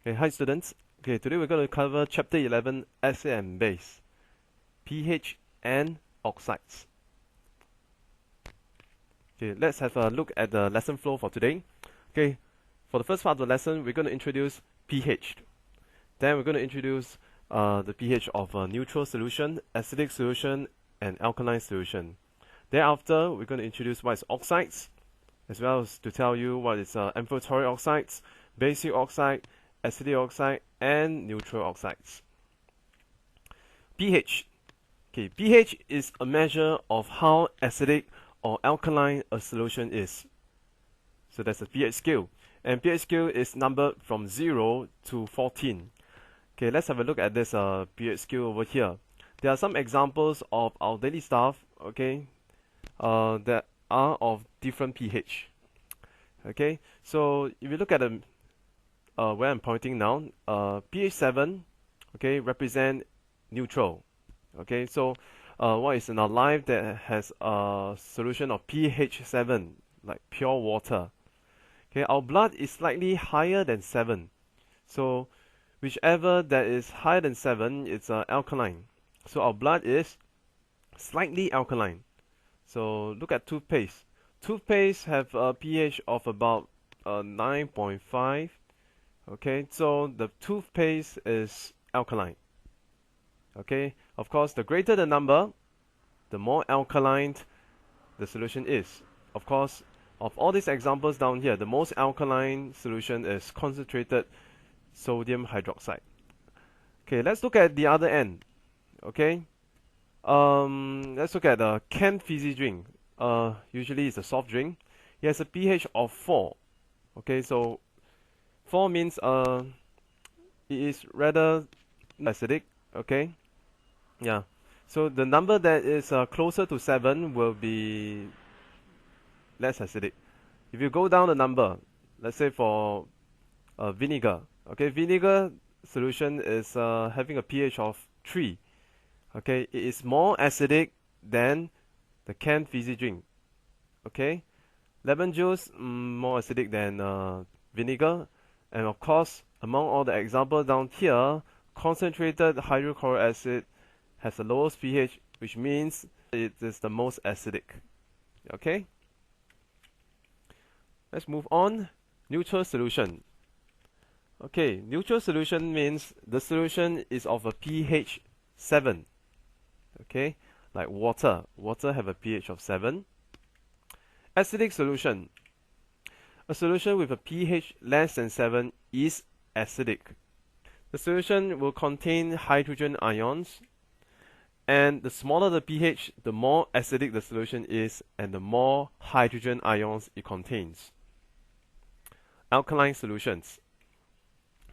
Okay, hi students. Okay, today we're going to cover chapter 11, Acid and Base, pH and oxides. Okay, let's have a look at the lesson flow for today. Okay, for the first part of the lesson, we're going to introduce pH. Then we're going to introduce the pH of a neutral solution, acidic solution, and alkaline solution. Thereafter, we're going to introduce what is oxides, as well as to tell you what is amphoteric oxides, basic oxide, acidic oxide, and neutral oxides. pH. Okay, pH is a measure of how acidic or alkaline a solution is. So that's a pH scale. And pH scale is numbered from 0 to 14. Okay, let's have a look at this pH scale over here. There are some examples of our daily stuff, okay, that are of different pH. Okay, so if you look at the where I'm pointing now, pH 7, okay, represent neutral. Okay, so what is in our life that has a solution of pH 7, like pure water? Okay, our blood is slightly higher than 7. So whichever that is higher than 7, it's alkaline. So our blood is slightly alkaline. So look at toothpaste. Toothpaste have a pH of about 9.5. Okay, so the toothpaste is alkaline. Okay, of course, the greater the number, the more alkaline the solution is. Of course, of all these examples down here, the most alkaline solution is concentrated sodium hydroxide. Okay, let's look at the other end. Okay, let's look at a canned fizzy drink. Usually it's a soft drink. It has a pH of 4. Okay, so 4 means it is rather acidic. Okay, yeah. So the number that is closer to 7 will be less acidic. If you go down the number, let's say for vinegar. Okay, vinegar solution is having a pH of 3. Okay, it is more acidic than the canned fizzy drink. Okay, lemon juice more acidic than vinegar, and of course, among all the examples down here, concentrated hydrochloric acid has the lowest pH, which means it is the most acidic. Okay, let's move on. Neutral solution. Okay, neutral solution means the solution is of a pH 7. Okay, like water. Water have a pH of 7. Acidic solution. A solution with a pH less than 7 is acidic. The solution will contain hydrogen ions, and the smaller the pH, the more acidic the solution is, and the more hydrogen ions it contains. Alkaline solutions.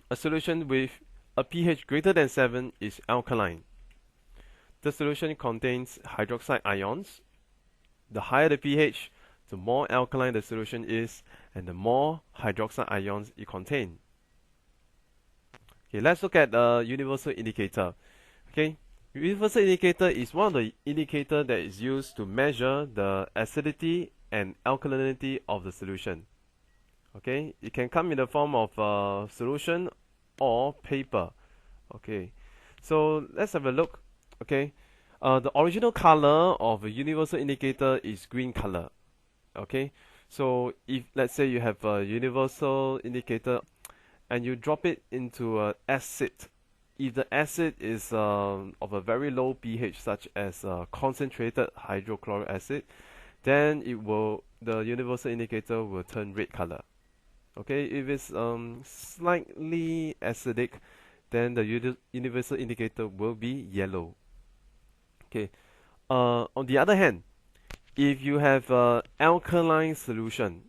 A solution with a pH greater than 7 is alkaline. The solution contains hydroxide ions. The higher the pH, the more alkaline the solution is, and the more hydroxide ions it contains. Okay, let's look at the universal indicator. Okay, universal indicator is one of the indicators that is used to measure the acidity and alkalinity of the solution. Okay, it can come in the form of solution or paper. Okay, so let's have a look. Okay, the original color of a universal indicator is green color. Okay, so if let's say you have a universal indicator and you drop it into acid, if the acid is of a very low pH, such as concentrated hydrochloric acid, then the universal indicator will turn red color. Okay, if it's slightly acidic, then the universal indicator will be yellow. Okay, on the other hand, if you have alkaline solution,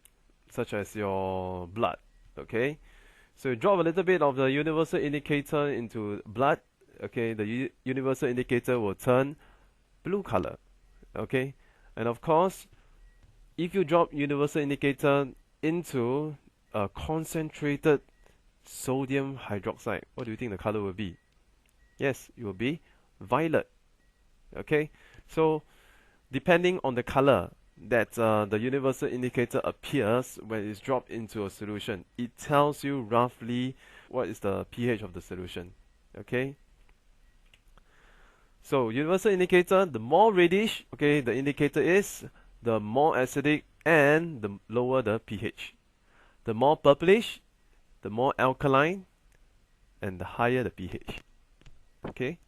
such as your blood, okay, so you drop a little bit of the universal indicator into blood, okay, the universal indicator will turn blue color. Okay, and of course, if you drop universal indicator into a concentrated sodium hydroxide, what do you think the color will be? Yes, it will be violet. Okay, so depending on the color that the universal indicator appears when it's dropped into a solution, it tells you roughly what is the pH of the solution. Okay. So universal indicator, the more reddish, okay, the indicator is, the more acidic and the lower the pH. The more purplish, the more alkaline, and the higher the pH. Okay.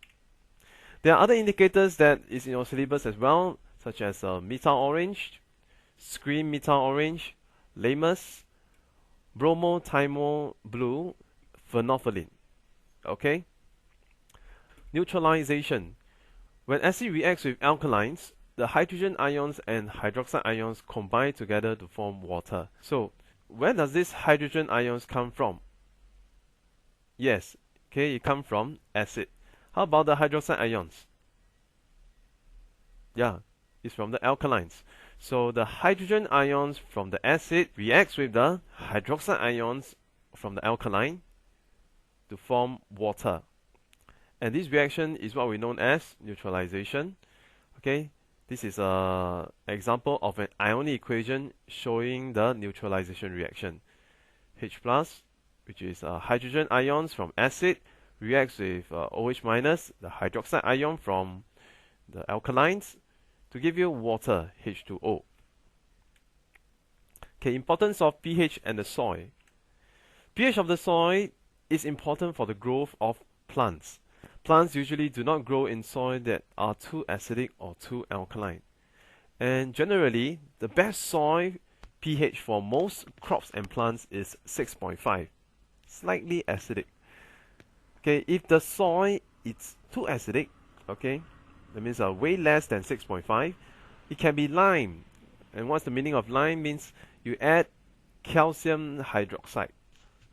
There are other indicators that is in your syllabus as well, such as methyl orange, screen methyl orange, lamus, bromo-thymol blue, phenolphthalein. Okay. Neutralization. When acid reacts with alkalines, the hydrogen ions and hydroxide ions combine together to form water. So, where does these hydrogen ions come from? Yes, okay, it comes from acid. How about the hydroxide ions? Yeah, it's from the alkalines. So the hydrogen ions from the acid reacts with the hydroxide ions from the alkaline to form water. And this reaction is what we know as neutralization. Okay, this is an example of an ionic equation showing the neutralization reaction. H plus, which is hydrogen ions from acid, reacts with OH minus, the hydroxide ion from the alkalines, to give you water, H2O. Okay, importance of pH and the soil. pH of the soil is important for the growth of plants. Plants usually do not grow in soil that are too acidic or too alkaline. And generally, the best soil pH for most crops and plants is 6.5, slightly acidic. Okay, if the soil is too acidic, okay, that means way less than 6.5, it can be lime. And what's the meaning of lime? Means you add calcium hydroxide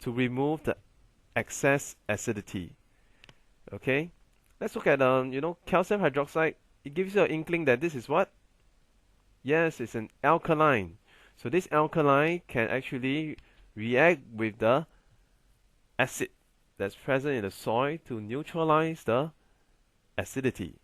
to remove the excess acidity. Okay, let's look at calcium hydroxide. It gives you an inkling that this is what? Yes, it's an alkaline. So this alkaline can actually react with the acid that's present in the soil to neutralize the acidity.